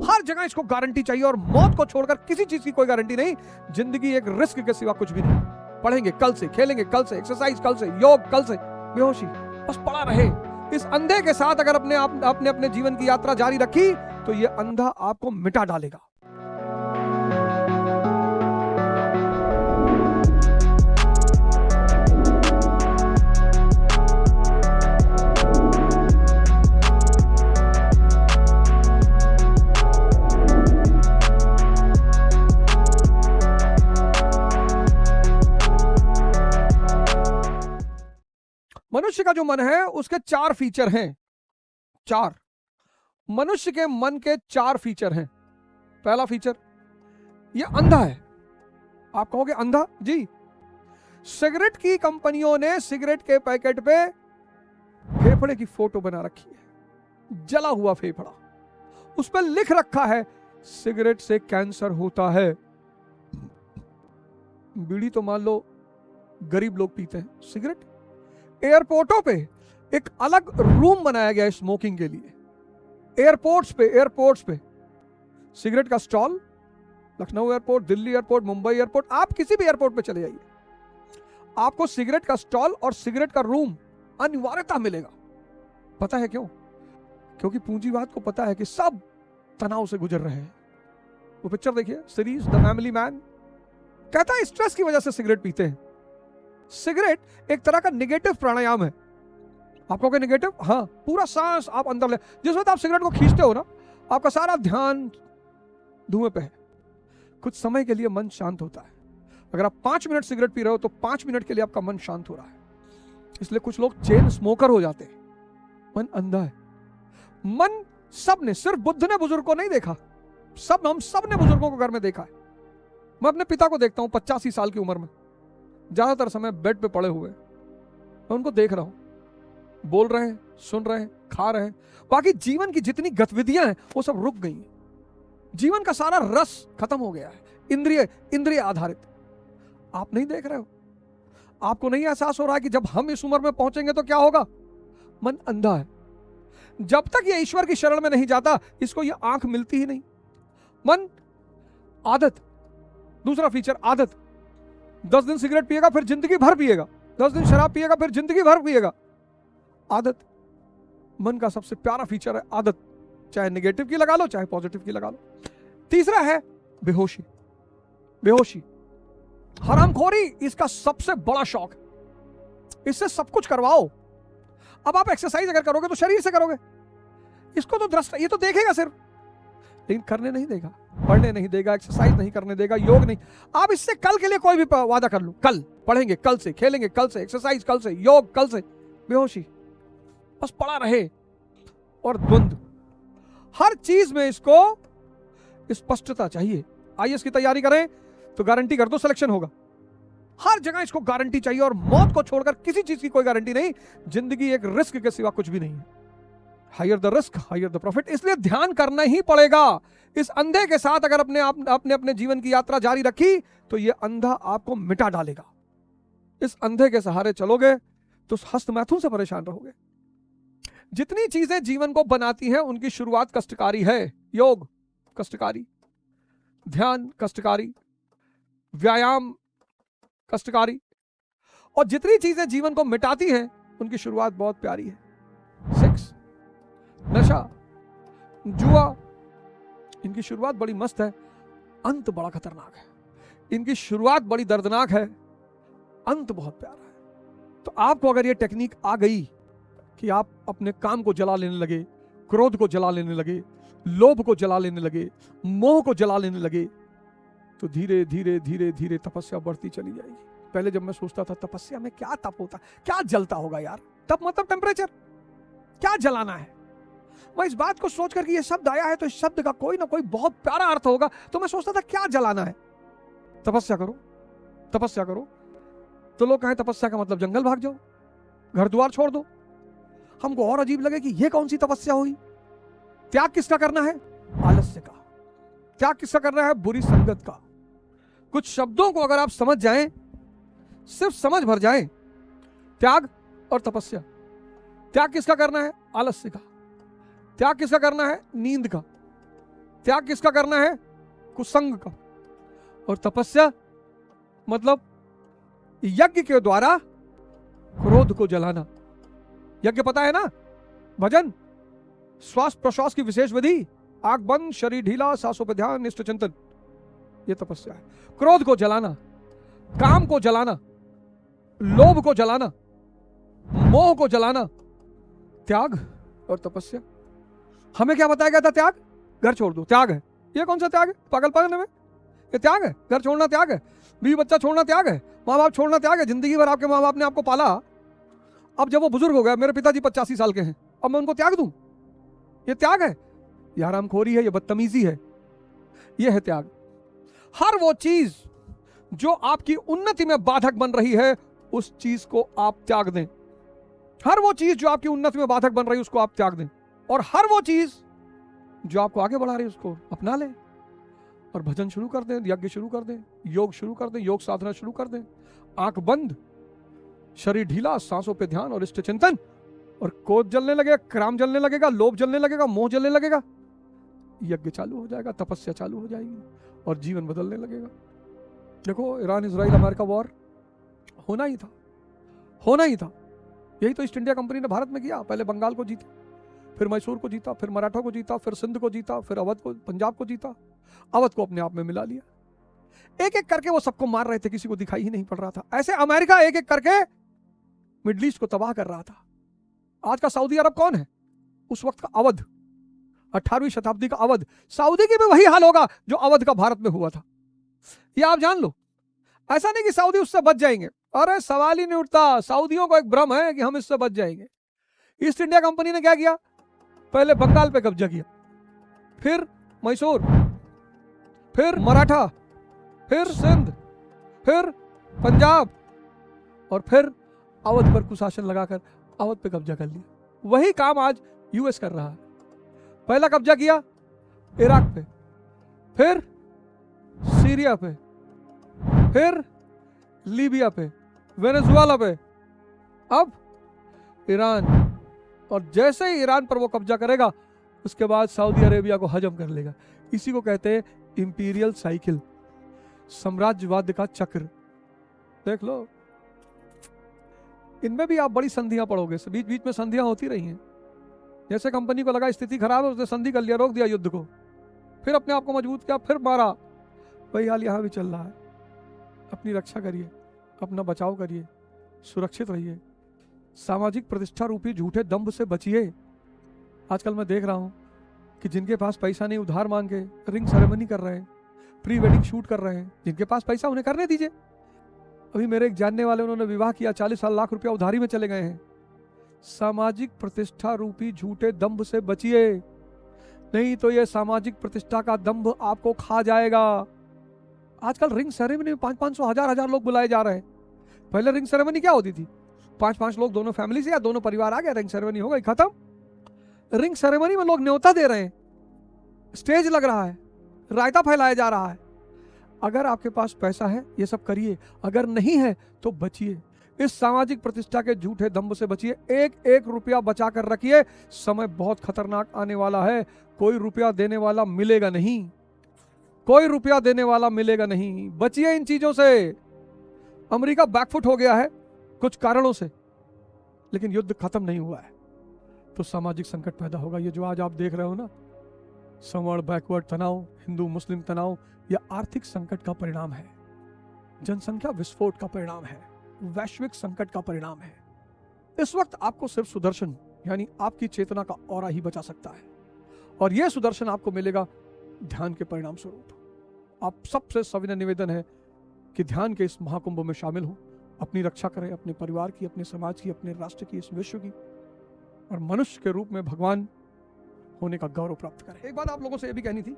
हर जगह इसको गारंटी चाहिए और मौत को छोड़कर किसी चीज की कोई गारंटी नहीं। जिंदगी एक रिस्क के सिवा कुछ भी नहीं। पढ़ेंगे कल से, खेलेंगे कल से, एक्सरसाइज कल से, योग कल से, बेहोशी बस पड़ा रहे। इस अंधे के साथ अगर अपने जीवन की यात्रा जारी रखी तो ये अंधा आपको मिटा डालेगा। मनुष्य का जो मन है उसके 4 फीचर हैं। 4 मनुष्य के मन के 4 फीचर हैं। पहला फीचर, ये अंधा है। आप कहोगे अंधा? जी, सिगरेट की कंपनियों ने सिगरेट के पैकेट पे फेफड़े की फोटो बना रखी है, जला हुआ फेफड़ा। उस पर लिख रखा है सिगरेट से कैंसर होता है। बीड़ी तो मान लो गरीब लोग पीते हैं, सिगरेट। एयरपोर्टों पे एक अलग रूम बनाया गया है स्मोकिंग के लिए। एयरपोर्ट्स पे सिगरेट का stall, Lucknow airport, Delhi airport, Mumbai airport, आप किसी भी एयरपोर्ट पे चले जाइए, आपको सिगरेट का स्टॉल और सिगरेट का रूम अनिवार्यता मिलेगा। पता है क्यों? क्योंकि पूंजीवाद को पता है कि सब तनाव से गुजर रहे हैं। वो पिक्चर देखिए, सीरीज द फैमिली मैन, कहता है स्ट्रेस की वजह से सिगरेट पीते हैं। सिगरेट एक तरह का नेगेटिव प्राणायाम है। आपको क्या नेगेटिव? हाँ, पूरा सांस आप अंदर ले। जिस वक्त आप सिगरेट को खींचते हो ना, आपका सारा ध्यान धुएं पे है। कुछ समय के लिए मन शांत होता है। अगर आप 5 मिनट सिगरेट पी रहे हो तो 5 मिनट के लिए आपका मन शांत हो रहा है। इसलिए कुछ लोग चेन स्मोकर हो जाते हैं। मन अंधा है। मन सबने, सिर्फ बुद्ध ने बुजुर्ग को नहीं देखा, हम सब ने बुजुर्गों को घर में देखा है। मैं अपने पिता को देखता हूं 85 साल की उम्र में, ज्यादातर समय बेड पे पड़े हुए, मैं उनको देख रहा हूं, बोल रहे हैं, सुन रहे हैं, खा रहे हैं, बाकी जीवन की जितनी गतिविधियां हैं वो सब रुक गई हैं। जीवन का सारा रस खत्म हो गया है, इंद्रिय आधारित। आप नहीं देख रहे हो, आपको नहीं एहसास हो रहा है कि जब हम इस उम्र में पहुंचेंगे तो क्या होगा? मन अंधा है। जब तक ये ईश्वर की शरण में नहीं जाता, इसको ये आंख मिलती ही नहीं। मन, आदत, दूसरा फीचर आदत। 10 दिन सिगरेट पिएगा फिर जिंदगी भर पिएगा, 10 दिन शराब पिएगा फिर जिंदगी भर पिएगा। आदत मन का सबसे प्यारा फीचर है, आदत। चाहे नेगेटिव की लगा लो, चाहे पॉजिटिव की लगा लो। तीसरा है बेहोशी। बेहोशी, हरामखोरी इसका सबसे बड़ा शौक है। इससे सब कुछ करवाओ। अब आप एक्सरसाइज अगर करोगे तो शरीर से करोगे, इसको तो दृष्टा, ये तो देखेगा सिर्फ, लेकिन करने नहीं देगा, पढ़ने नहीं देगा, एक्सरसाइज नहीं करने देगा, योग नहीं। आप इससे कल के लिए कोई भी वादा कर लो, कल पढ़ेंगे कल से, खेलेंगे कल से, एक्सरसाइज कल से, योग कल से, बेहोशी बस पड़ा रहे। और द्वंद्व, हर चीज में इसको स्पष्टता चाहिए। आईएएस की तैयारी करें तो गारंटी कर दो सिलेक्शन होगा। हर जगह इसको गारंटी चाहिए और मौत को छोड़कर किसी चीज की कोई गारंटी नहीं। जिंदगी एक रिस्क के सिवा कुछ भी नहीं है। Higher the risk, higher the profit. इसलिए ध्यान करना ही पड़ेगा। इस अंधे के साथ अगर अपने जीवन की यात्रा जारी रखी तो ये अंधा आपको मिटा डालेगा। इस अंधे के सहारे चलोगे तो हस्त मैथुन से परेशान रहोगे। जितनी चीजें जीवन को बनाती हैं उनकी शुरुआत कष्टकारी है। योग कष्टकारी, ध्यान कष्टकारी, व्यायाम कष्टकारी, और जितनी चीजें जीवन को मिटाती हैं उनकी शुरुआत बहुत प्यारी है। सेक्स, नशा, जुआ, इनकी शुरुआत बड़ी मस्त है, अंत बड़ा खतरनाक है। इनकी शुरुआत बड़ी दर्दनाक है, अंत बहुत प्यारा है। तो आपको अगर ये टेक्निक आ गई कि आप अपने काम को जला लेने लगे, क्रोध को जला लेने लगे, लोभ को जला लेने लगे, मोह को जला लेने लगे, तो धीरे धीरे धीरे धीरे तपस्या बढ़ती चली जाएगी। पहले जब मैं सोचता था तपस्या में क्या तप होता, क्या जलता होगा यार, तप मतलब टेम्परेचर, क्या जलाना है। मैं इस बात को सोच कर कि ये शब्द आया है तो इस शब्द का कोई ना कोई बहुत प्यारा अर्थ होगा, तो मैं सोचता था क्या जलाना है। तपस्या करो, तपस्या करो। तो लोग कहें तपस्या का मतलब जंगल भाग जाओ, घर द्वार छोड़ दो। हमको और अजीब लगे कि ये कौन सी तपस्या हुई। त्याग किसका करना है? आलस्य का। त्याग किसका करना है? बुरी संगत का। कुछ शब्दों को अगर आप समझ जाएं, सिर्फ समझ भर जाएं, त्याग और तपस्या। त्याग किसका करना है? आलस्य का। त्याग किसका करना है? नींद का। त्याग किसका करना है? कुसंग का। और तपस्या मतलब यज्ञ के द्वारा क्रोध को जलाना। यज्ञ पता है ना, भजन, श्वास प्रश्वास की विशेष विधि, आंख बंद, शरीर ढीला, सांसों पर ध्यान, निष्ठ चिंतन, यह तपस्या है। क्रोध को जलाना, काम को जलाना, लोभ को जलाना, मोह को जलाना, त्याग और तपस्या। हमें क्या बताया गया था? त्याग, घर छोड़ दो, त्याग है। ये कौन सा त्याग है? पागलपन में ये त्याग है? घर छोड़ना त्याग है? बीवी बच्चा छोड़ना त्याग है? माँ बाप छोड़ना त्याग है? जिंदगी भर आपके माँ बाप ने आपको पाला, अब जब वो बुजुर्ग हो गया, मेरे पिताजी 85 साल के हैं, अब मैं उनको त्याग दूं? ये त्याग है? ये हरामखोरी है, ये बदतमीजी है, ये है त्याग। हर वो चीज जो आपकी उन्नति में बाधक बन रही है, उस चीज को आप त्याग दें। हर वो चीज जो आपकी उन्नति में बाधक बन रही है, उसको आप त्याग दें। और हर वो चीज जो आपको आगे बढ़ा रही है, उसको अपना लें और भजन शुरू कर दें, यज्ञ शुरू कर दें, योग शुरू कर दें, योग साधना शुरू कर दें। आंख बंद, शरीर ढीला, सांसों पे ध्यान और इष्ट चिंतन, और क्रोध जलने लगेगा, क्राम जलने लगेगा, लोभ जलने लगेगा, मोह जलने लगेगा, यज्ञ चालू हो जाएगा, तपस्या चालू हो जाएगी और जीवन बदलने लगेगा। देखो, ईरान इजराइल अमेरिका वॉर होना ही था, होना ही था। यही तो ईस्ट इंडिया कंपनी ने भारत में किया। पहले बंगाल को जीता, फिर मैसूर को जीता, फिर मराठा को जीता, फिर सिंध को जीता, फिर अवध को, पंजाब को जीता, अवध को अपने आप में मिला लिया। एक एक करके वो सबको मार रहे थे, किसी को दिखाई ही नहीं पड़ रहा था। ऐसे अमेरिका एक एक करके मिडिल ईस्ट को तबाह कर रहा था। आज का सऊदी अरब कौन है? उस वक्त का अवध, 18वीं शताब्दी का अवध। सऊदी की भी वही हाल होगा जो अवध का भारत में हुआ था, ये आप जान लो। ऐसा नहीं कि सऊदी उससे बच जाएंगे, अरे सवाल ही नहीं उठता। सऊदियों को एक भ्रम है कि हम इससे बच जाएंगे। ईस्ट इंडिया कंपनी ने क्या किया? पहले बंगाल पे कब्जा किया, फिर मैसूर, फिर मराठा, फिर सिंध, फिर पंजाब, और फिर अवध पर कुशासन लगाकर अवध पे कब्जा कर लिया। वही काम आज यूएस कर रहा है। पहला कब्जा किया इराक पे, फिर सीरिया पे, फिर लीबिया पे, वेनेजुएला पे, अब ईरान। और जैसे ही ईरान पर वो कब्जा करेगा, उसके बाद सऊदी अरेबिया को हजम कर लेगा। इसी को कहते हैं इंपीरियल साइकिल, साम्राज्यवाद का चक्र। देख लो, इनमें भी आप बड़ी संधियां पढ़ोगे, बीच बीच में संधियां होती रही हैं। जैसे कंपनी को लगा स्थिति खराब है, उसने संधि कर लिया, रोक दिया युद्ध को, फिर अपने आप को मजबूत किया, फिर मारा। वही हाल यहां भी चल रहा है। अपनी रक्षा करिए, अपना बचाव करिए, सुरक्षित रहिए, सामाजिक प्रतिष्ठा रूपी झूठे दंभ से बचिए। आजकल मैं देख रहा हूं कि जिनके पास पैसा नहीं, उधार मांग के रिंग सेरेमनी कर रहे हैं, प्री वेडिंग शूट कर रहे हैं। जिनके पास पैसा उन्हें करने दीजिए। अभी मेरे एक जानने वाले, उन्होंने विवाह किया, 40 लाख रुपया उधारी में चले गए हैं। सामाजिक प्रतिष्ठा रूपी झूठे दंभ से बचिए, नहीं तो यह सामाजिक प्रतिष्ठा का दंभ आपको खा जाएगा। आजकल रिंग सेरेमनी में 500-500, 1000-1000 लोग बुलाए जा रहे हैं। पहले रिंग सेरेमनी क्या होती थी? 5-5 लोग दोनों फैमिली से या दोनों परिवार आ गए, रिंग सेरेमनी हो गई, खत्म। रिंग सेरेमनी में लोग न्योता दे रहे हैं, स्टेज लग रहा है, रायता फैलाया जा रहा है। अगर आपके पास पैसा है, ये सब करिए, अगर नहीं है तो बचिए। इस सामाजिक प्रतिष्ठा के झूठे दंभ से बचिए। एक एक रुपया बचा कर रखिए, समय बहुत खतरनाक आने वाला है। कोई रुपया देने वाला मिलेगा नहीं, कोई रुपया देने वाला मिलेगा नहीं। बचिए इन चीजों से। अमेरिका बैकफुट हो गया है कुछ कारणों से, लेकिन युद्ध खत्म नहीं हुआ है, तो सामाजिक संकट पैदा होगा। ये जो आज आप देख रहे हो ना, सवर्ण बैकवर्ड तनाव, हिंदू मुस्लिम तनाव, यह आर्थिक संकट का परिणाम है, जनसंख्या विस्फोट का परिणाम है, वैश्विक संकट का परिणाम है। इस वक्त आपको सिर्फ सुदर्शन यानी आपकी चेतना का औरा ही बचा सकता है, और यह सुदर्शन आपको मिलेगा ध्यान के परिणाम स्वरूप। आप सबसे सविनय निवेदन है कि ध्यान के इस महाकुंभ में शामिल हो, अपनी रक्षा करें, अपने परिवार की, अपने समाज की, अपने राष्ट्र की, इस विश्व की, और मनुष्य के रूप में भगवान होने का गौरव प्राप्त करें। एक बात आप लोगों से ये भी कहनी थी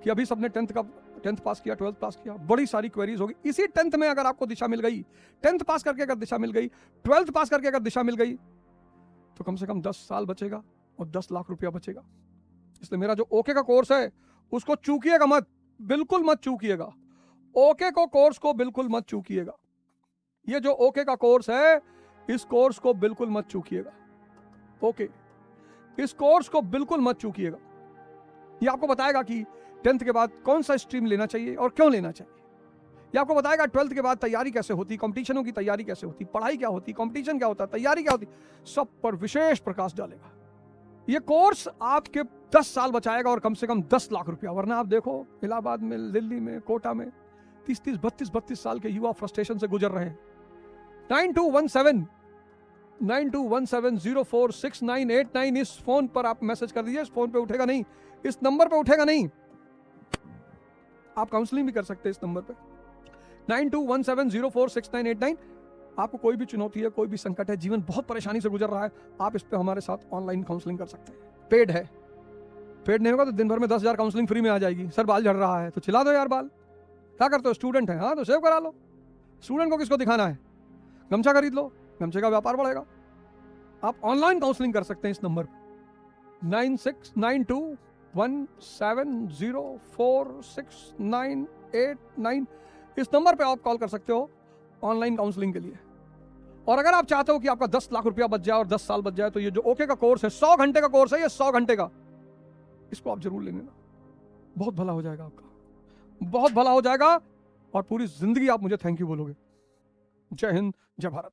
कि अभी सबने 10th पास किया, 12th पास किया, बड़ी सारी क्वेरीज होगी। इसी 10th में अगर आपको दिशा मिल गई, 10th पास करके अगर दिशा मिल गई, 12th पास करके अगर दिशा मिल गई, तो कम से कम 10 साल बचेगा और 10 लाख रुपया बचेगा। इसलिए मेरा जो ओके का कोर्स है उसको चूकिएगा मत, बिल्कुल मत चूकिएगा। ओके को कोर्स को बिल्कुल मत चूकिएगा। ये जो ओके का कोर्स है, इस कोर्स को बिल्कुल मत चूकिएगा। ओके, इस कोर्स को बिल्कुल मत चूकिएगा। ये आपको बताएगा कि 10th के बाद कौन सा स्ट्रीम लेना चाहिए और क्यों लेना चाहिए। ये आपको बताएगा 12th के बाद तैयारी कैसे होती, कंपटीशनों की तैयारी कैसे होती, पढ़ाई क्या होती, कंपटीशन क्या होता, तैयारी क्या होती, सब पर विशेष प्रकाश डालेगा। ये कोर्स आपके 10 साल बचाएगा और कम से कम 10 लाख रुपया। वरना आप देखो इलाहाबाद में, दिल्ली में, कोटा में 30-30, 32-32 साल के युवा फ्रस्ट्रेशन से गुजर रहे हैं। 9217 इस फोन पर आप मैसेज कर दीजिए। इस फोन पे उठेगा नहीं, इस नंबर पे उठेगा नहीं, आप काउंसलिंग भी कर सकते हैं इस नंबर पे 9217046989। आपको कोई भी चुनौती है, कोई भी संकट है, जीवन बहुत परेशानी से गुजर रहा है, आप इस पे हमारे साथ ऑनलाइन काउंसलिंग कर सकते हैं। पेड है, पेड नहीं होगा तो दिन भर में 10,000 काउंसलिंग फ्री में आ जाएगी। सर बाल झड़ रहा है तो चिल्ला दो यार बाल, क्या करते हो, स्टूडेंट है, हाँ तो सेव करा लो। स्टूडेंट को किसको दिखाना है, गमछा खरीद लो, गमछे का व्यापार बढ़ेगा। आप ऑनलाइन काउंसलिंग कर सकते हैं इस नंबर पर 969217046989। इस नंबर पे आप कॉल कर सकते हो ऑनलाइन काउंसलिंग के लिए। और अगर आप चाहते हो कि आपका 10 लाख रुपया बच जाए और 10 साल बच जाए, तो ये जो ओके का कोर्स है, 100 घंटे का कोर्स है, ये 100 घंटे का, इसको आप जरूर ले लेना। बहुत भला हो जाएगा आपका, बहुत भला हो जाएगा और पूरी जिंदगी आप मुझे थैंक यू बोलोगे। जय हिंद, जय भारत।